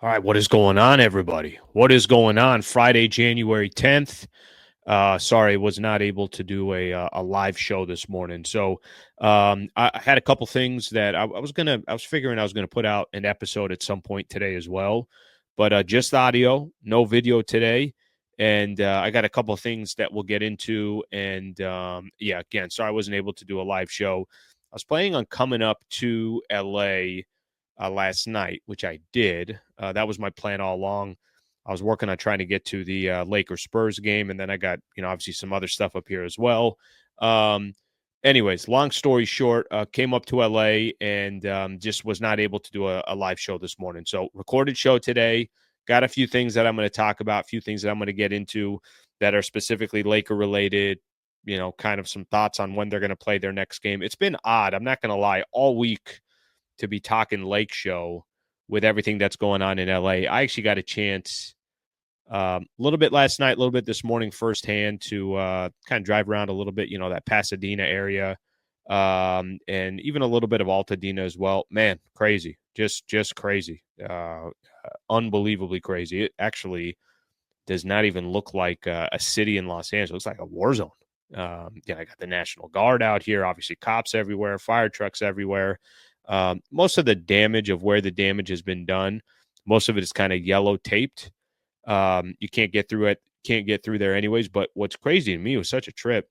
All right, what is going on, everybody? What is going on? Friday, January 10th. Sorry, was not able to do a live show this morning. So I had a couple things that I was figuring I was gonna put out an episode at some point today as well, but just audio, no video today. And I got a couple of things that we'll get into. And yeah, again, sorry I wasn't able to do a live show. I was planning on coming up to LA last night, which I did. That was my plan all along. I was working on trying to get to the Lakers Spurs game, and then I got obviously some other stuff up here as well. Um, Anyways, long story short, came up to LA and just was not able to do a live show this morning. So recorded show today. Got a few things that I'm going to talk about, a few things that I'm going to get into that are specifically Laker related. Kind of some thoughts on when they're going to play their next game. It's been odd. I'm not going to lie. All week to be talking Lake Show with everything that's going on in LA. I actually got a chance a little bit last night, a little bit this morning firsthand to kind of drive around a little bit, that Pasadena area, and even a little bit of Altadena as well. Man, crazy, just crazy, unbelievably crazy. It actually does not even look like a city in Los Angeles. It looks like a war zone. I got the National Guard out here, obviously cops everywhere, fire trucks everywhere. Most of the damage of where the damage has been done, most of it is kind of yellow taped. You can't get through it, can't get through there anyways. But what's crazy to me was such a trip.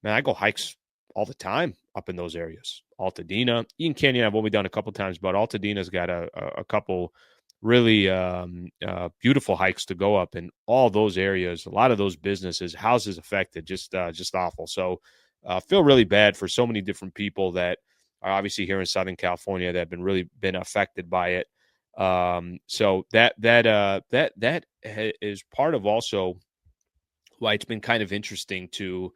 Man, I go hikes all the time up in those areas. Altadena, Eaton Canyon, I've only done a couple times, but Altadena's got a couple really beautiful hikes to go up in all those areas. A lot of those businesses, houses affected, just awful. So feel really bad for so many different people that are obviously here in Southern California that have been affected by it. So that is part of also why it's been kind of interesting to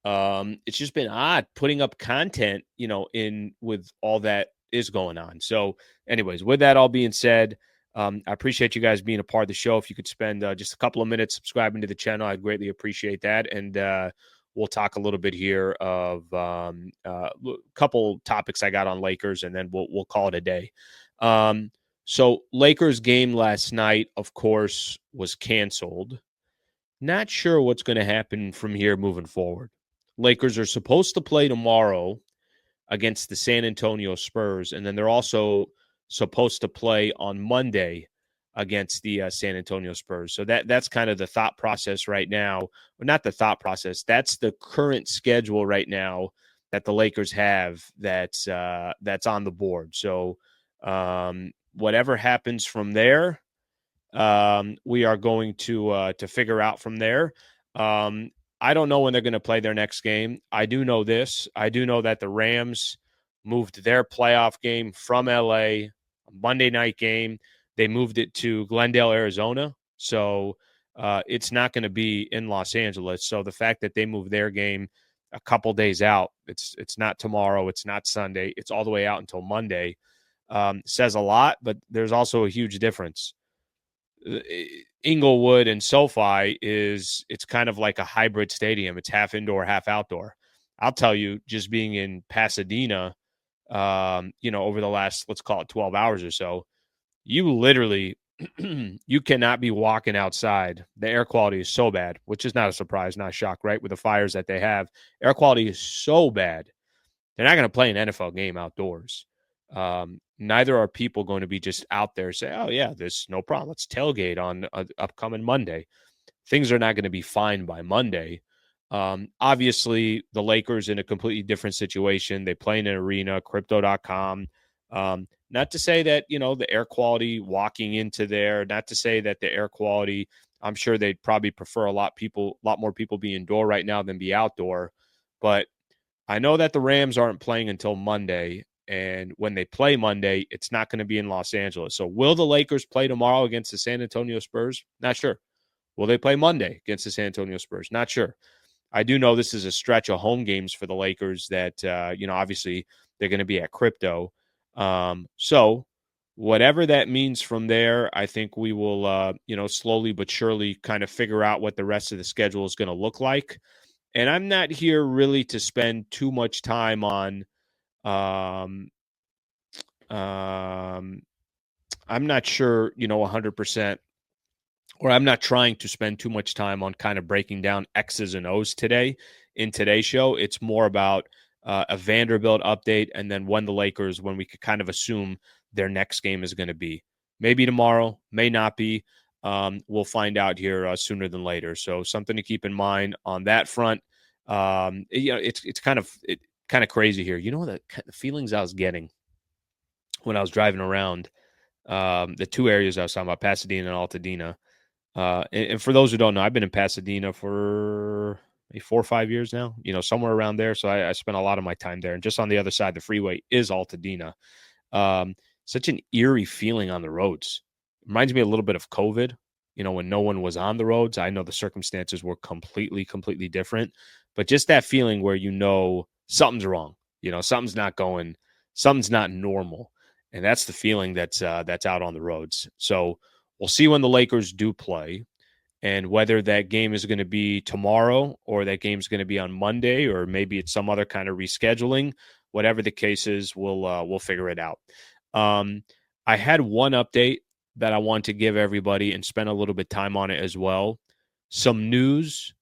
it's just been odd putting up content, in with all that is going on. So anyways, with that all being said, I appreciate you guys being a part of the show. If you could spend just a couple of minutes subscribing to the channel, I'd greatly appreciate that. And we'll talk a little bit here of a couple topics I got on Lakers, and then we'll call it a day. So Lakers game last night, of course, was canceled. Not sure what's going to happen from here moving forward. Lakers are supposed to play tomorrow against the San Antonio Spurs, and then they're also supposed to play on Monday against the San Antonio Spurs. So that's kind of the thought process right now. Well, not the thought process. That's the current schedule right now that the Lakers have that's on the board. So whatever happens from there, we are going to figure out from there. I don't know when they're going to play their next game. I do know this. I do know that the Rams moved their playoff game from LA, a Monday night game. They moved it to Glendale, Arizona. So it's not going to be in Los Angeles. So the fact that they moved their game a couple days out, it's not tomorrow, it's not Sunday, it's all the way out until Monday, says a lot, but there's also a huge difference. Inglewood and SoFi it's kind of like a hybrid stadium. It's half indoor, half outdoor. I'll tell you, just being in Pasadena, over the last, let's call it 12 hours or so, you literally, you cannot be walking outside. The air quality is so bad, which is not a surprise, not a shock, right? With the fires that they have, air quality is so bad. They're not going to play an NFL game outdoors. Neither are people going to be just out there say, oh, yeah, there's no problem. Let's tailgate on upcoming Monday. Things are not going to be fine by Monday. Obviously, the Lakers in a completely different situation. They play in an arena, crypto.com. Not to say that, the air quality walking into there, not to say that the air quality, I'm sure they'd probably prefer a lot more people be indoor right now than be outdoor. But I know that the Rams aren't playing until Monday. And when they play Monday, it's not going to be in Los Angeles. So will the Lakers play tomorrow against the San Antonio Spurs? Not sure. Will they play Monday against the San Antonio Spurs? Not sure. I do know this is a stretch of home games for the Lakers that, obviously they're going to be at crypto. So whatever that means from there, I think we will, slowly but surely kind of figure out what the rest of the schedule is going to look like. And I'm not here really to spend too much time on, I'm not sure, 100%, or I'm not trying to spend too much time on kind of breaking down X's and O's today in today's show. It's more about a Vanderbilt update and then when we could kind of assume their next game is going to be. Maybe tomorrow, may not be. We'll find out here sooner than later. So something to keep in mind on that front. It's kind of crazy here. The feelings I was getting when I was driving around the two areas I was talking about, Pasadena and Altadena. And for those who don't know, I've been in Pasadena for maybe 4 or 5 years now, somewhere around there. So I spent a lot of my time there. And just on the other side, the freeway is Altadena. Um, Such an eerie feeling on the roads. Reminds me a little bit of COVID, when no one was on the roads. I know the circumstances were completely, completely different, but just that feeling where something's wrong, something's not normal. And that's the feeling that's out on the roads. So we'll see when the Lakers do play and whether that game is going to be tomorrow or that game's going to be on Monday, or maybe it's some other kind of rescheduling. Whatever the case is, we'll figure it out. I had one update that I want to give everybody and spend a little bit of time on it as well. Some news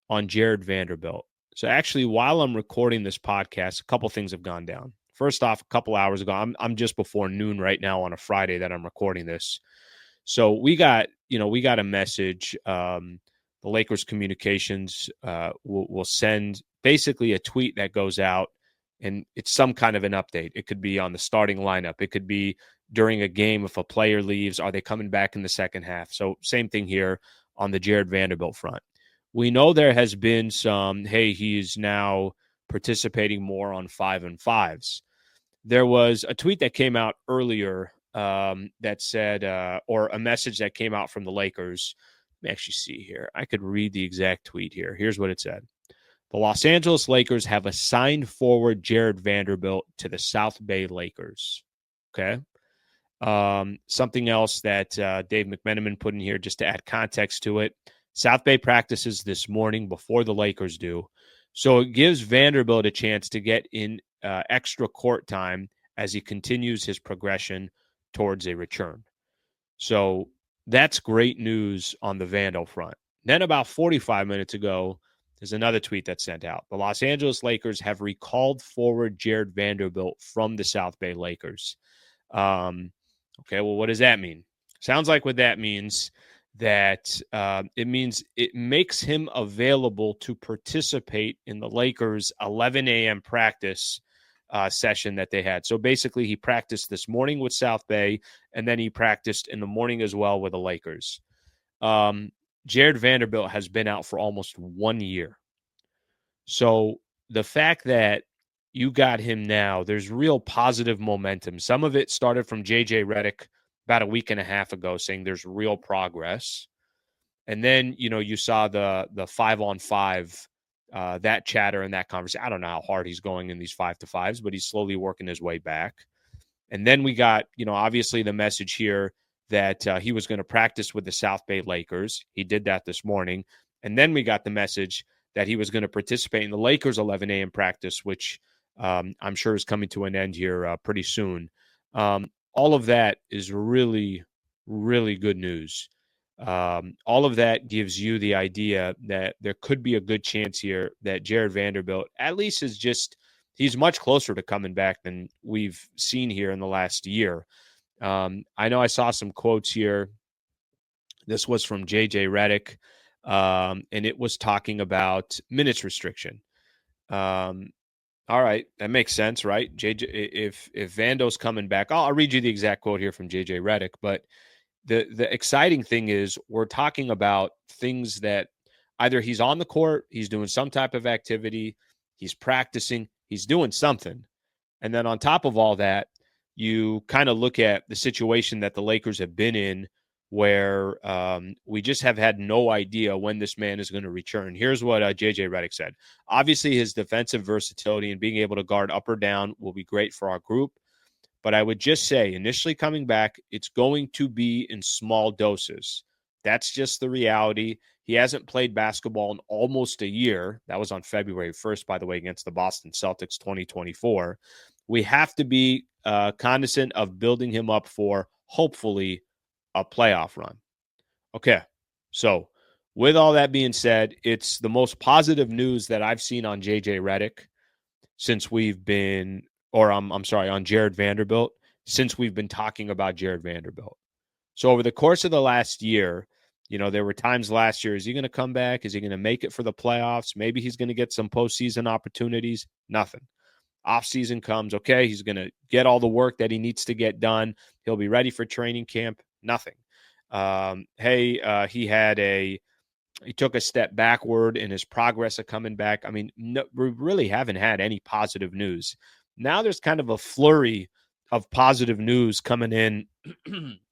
on Jared Vanderbilt. So actually, while I'm recording this podcast, a couple things have gone down. First off, a couple hours ago, I'm just before noon right now on a Friday that I'm recording this. So we got a message. The Lakers communications will send basically a tweet that goes out, and it's some kind of an update. It could be on the starting lineup. It could be during a game if a player leaves. Are they coming back in the second half? So same thing here on the Jared Vanderbilt front. We know there has been some, hey, he's now participating more on 5-on-5s. There was a tweet that came out earlier that said, or a message that came out from the Lakers. Let me actually see here. I could read the exact tweet here. Here's what it said. The Los Angeles Lakers have assigned forward Jared Vanderbilt to the South Bay Lakers. Okay. Something else that Dave McMenamin put in here just to add context to it. South Bay practices this morning before the Lakers do. So it gives Vanderbilt a chance to get in extra court time as he continues his progression towards a return. So that's great news on the Vando front. Then about 45 minutes ago, there's another tweet that's sent out. The Los Angeles Lakers have recalled forward Jared Vanderbilt from the South Bay Lakers. Okay, well, what does that mean? Sounds like what that means that it makes him available to participate in the Lakers' 11 a.m. practice session that they had. So basically, he practiced this morning with South Bay, and then he practiced in the morning as well with the Lakers. Jared Vanderbilt has been out for almost 1 year. So the fact that you got him now, there's real positive momentum. Some of it started from J.J. Redick about a week and a half ago saying there's real progress. And then, you saw the 5-on-5, that chatter and that conversation. I don't know how hard he's going in these 5-to-5s, but he's slowly working his way back. And then we got, obviously the message here that he was going to practice with the South Bay Lakers. He did that this morning. And then we got the message that he was going to participate in the Lakers 11 a.m. practice, which I'm sure is coming to an end here pretty soon. All of that is really, really good news. All of that gives you the idea that there could be a good chance here that Jared Vanderbilt at least he's much closer to coming back than we've seen here in the last year. I know I saw some quotes here. This was from J.J. Redick, and it was talking about minutes restriction. All right, that makes sense, right? JJ, if Vando's coming back, I'll read you the exact quote here from JJ Redick. But the exciting thing is we're talking about things that either he's on the court, he's doing some type of activity, he's practicing, he's doing something. And then on top of all that, you kind of look at the situation that the Lakers have been in where we just have had no idea when this man is going to return. Here's what J.J. Redick said. Obviously, his defensive versatility and being able to guard up or down will be great for our group. But I would just say, initially coming back, it's going to be in small doses. That's just the reality. He hasn't played basketball in almost a year. That was on February 1st, by the way, against the Boston Celtics 2024. We have to be cognizant of building him up for hopefully a playoff run. Okay, so with all that being said, it's the most positive news that I've seen on JJ Redick since we've been, or I'm sorry, on Jared Vanderbilt since we've been talking about Jared Vanderbilt. So over the course of the last year, there were times last year, is he going to come back? Is he going to make it for the playoffs? Maybe he's going to get some postseason opportunities. Nothing. Offseason comes, okay, he's going to get all the work that he needs to get done. He'll be ready for training camp. Nothing. He took a step backward in his progress of coming back. I mean, no, we really haven't had any positive news. Now there's kind of a flurry of positive news coming in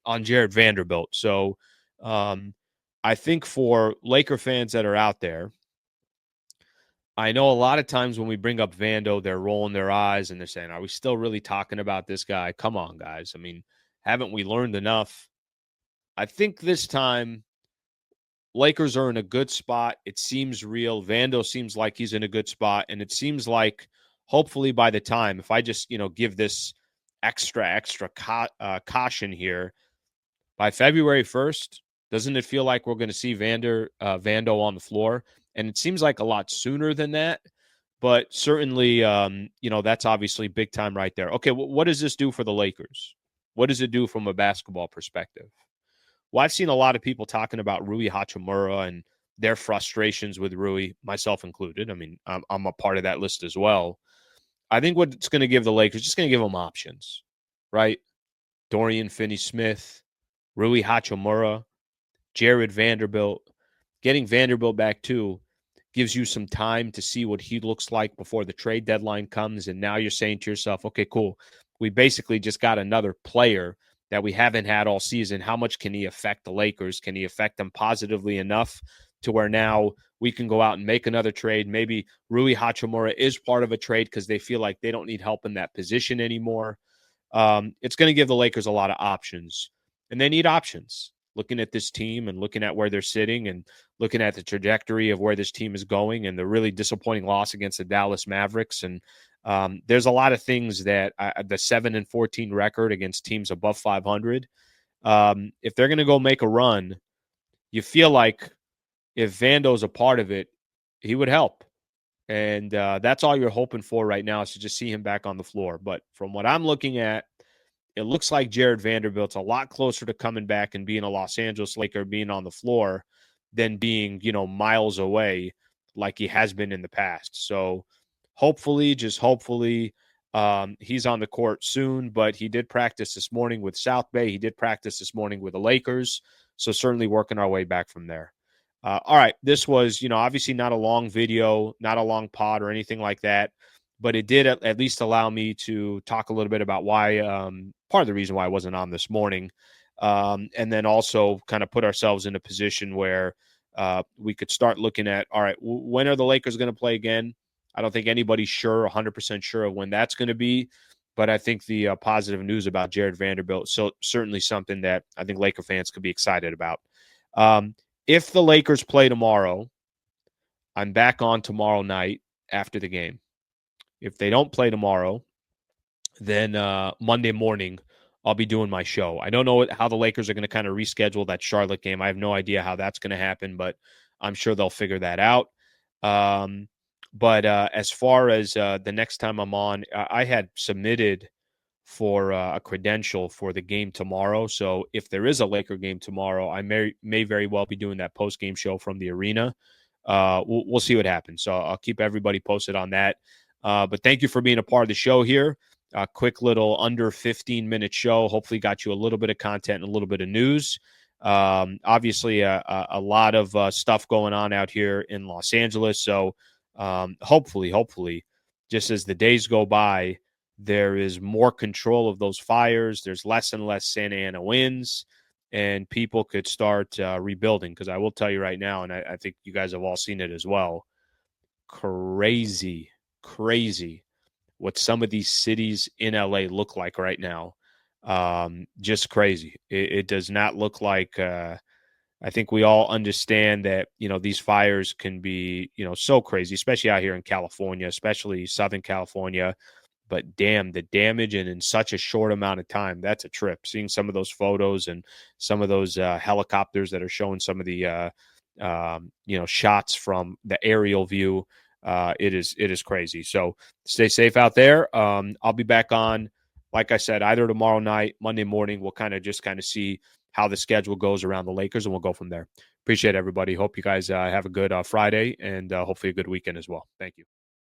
on Jared Vanderbilt. So I think for Laker fans that are out there, I know a lot of times when we bring up Vando, they're rolling their eyes and they're saying, are we still really talking about this guy? Come on, guys. I mean, haven't we learned enough? I think this time Lakers are in a good spot. It seems real. Vando seems like he's in a good spot. And it seems like hopefully by the time, if I just, give this extra caution here, by February 1st, doesn't it feel like we're going to see Vando on the floor? And it seems like a lot sooner than that. But certainly, that's obviously big time right there. Okay, what does this do for the Lakers? What does it do from a basketball perspective? Well, I've seen a lot of people talking about Rui Hachimura and their frustrations with Rui, myself included. I mean, I'm a part of that list as well. I think what it's going to give the Lakers, just going to give them options, right? Dorian Finney-Smith, Rui Hachimura, Jared Vanderbilt. Getting Vanderbilt back too gives you some time to see what he looks like before the trade deadline comes. And now you're saying to yourself, okay, cool. We basically just got another player that we haven't had all season. How much can he affect the Lakers? Can he affect them positively enough to where now we can go out and make another trade? Maybe Rui Hachimura is part of a trade because they feel like they don't need help in that position anymore. It's going to give the Lakers a lot of options, and they need options. Looking at this team and looking at where they're sitting and looking at the trajectory of where this team is going and the really disappointing loss against the Dallas Mavericks. And there's a lot of things that the 7-14 record against teams above 500, if they're going to go make a run, you feel like if Vando's a part of it, he would help. And that's all you're hoping for right now is to just see him back on the floor. But from what I'm looking at, it looks like Jared Vanderbilt's a lot closer to coming back and being a Los Angeles Laker, being on the floor, than being, miles away like he has been in the past. So hopefully, just hopefully, he's on the court soon. But he did practice this morning with South Bay. He did practice this morning with the Lakers. So certainly working our way back from there. All right, this was, obviously not a long video, not a long pod or anything like that. But it did at least allow me to talk a little bit about why, part of the reason why I wasn't on this morning, and then also kind of put ourselves in a position where we could start looking at, all right, when are the Lakers going to play again? I don't think anybody's 100% sure of when that's going to be, but I think the positive news about Jared Vanderbilt, so certainly something that I think Laker fans could be excited about. If the Lakers play tomorrow, I'm back on tomorrow night after the game. If they don't play tomorrow, then Monday morning, I'll be doing my show. I don't know how the Lakers are going to kind of reschedule that Charlotte game. I have no idea how that's going to happen, but I'm sure they'll figure that out. But as far as the next time I'm on, I had submitted for a credential for the game tomorrow. So if there is a Laker game tomorrow, I may very well be doing that post-game show from the arena. We'll see what happens. So I'll keep everybody posted on that. But thank you for being a part of the show here. A quick little under 15-minute show. Hopefully got you a little bit of content and a little bit of news. Obviously, a lot of stuff going on out here in Los Angeles. So hopefully, just as the days go by, there is more control of those fires. There's less and less Santa Ana winds, and people could start rebuilding. Because I will tell you right now, and I think you guys have all seen it as well, crazy what some of these cities in LA look like right now. Just crazy. It does not look like, I think we all understand that, these fires can be, so crazy, especially out here in California, especially Southern California. but damn, the damage and in such a short amount of time, that's a trip. Seeing some of those photos and some of those helicopters that are showing some of the shots from the aerial view, it is crazy. So stay safe out there. I'll be back on, like I said, either tomorrow night, Monday morning. We'll kind of see how the schedule goes around the Lakers, and we'll go from there. Appreciate everybody. Hope you guys have a good Friday and hopefully a good weekend as well. Thank you.